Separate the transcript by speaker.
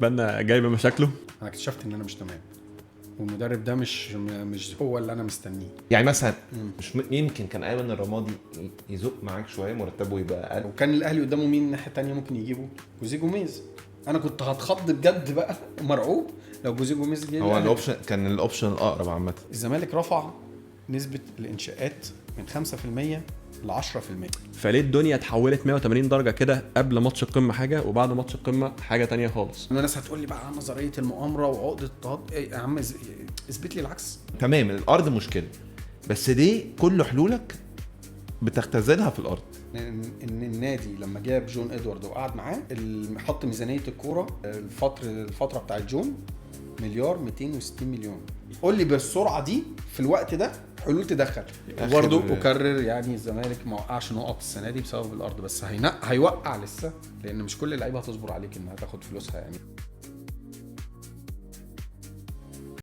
Speaker 1: بنا جاي بمشاكله.
Speaker 2: انا اكتشفت ان انا مش تمام، والمدرب ده مش هو اللي انا مستنيه.
Speaker 3: يعني مثلا مش يمكن كان ايمن الرمادي يزق معاك شويه مرتبه يبقى اقل؟
Speaker 2: وكان الاهلي قدامه مين الناحيه الثانيه ممكن يجيبه؟ جوزيه جوميز. انا كنت هتخض بجد بقى مرعوب لو جوزيه جوميز جه.
Speaker 3: هو الاوبشن كان الاوبشن الاقرب عامه.
Speaker 2: الزمالك رفع نسبه الانشاءات من 5% ل 10%.
Speaker 1: فليه الدنيا اتحولت 180 درجه كده؟ قبل ماتش القمه حاجه وبعد ماتش القمه حاجه تانية خالص.
Speaker 2: الناس هتقول لي بقى عن نظريه المؤامره وعقده التهاد. إيه يا عم، اثبت لي العكس.
Speaker 3: تمام، الارض مشكله، بس دي كل حلولك بتختزلها في الارض.
Speaker 2: ان النادي لما جاب جون ادوارد وقعد معاه حط ميزانيه الكوره الفتره بتاعت جون مليار 260 مليون. قول لي بالسرعه دي في الوقت ده حلول تدخل. وبرضه اكرر يعني الزمالك ما وقعش نقط السنه دي بسبب الارض، بس هيوقع لسه، لان مش كل اللعيبه هتصبر عليك انها تاخد فلوسها يعني.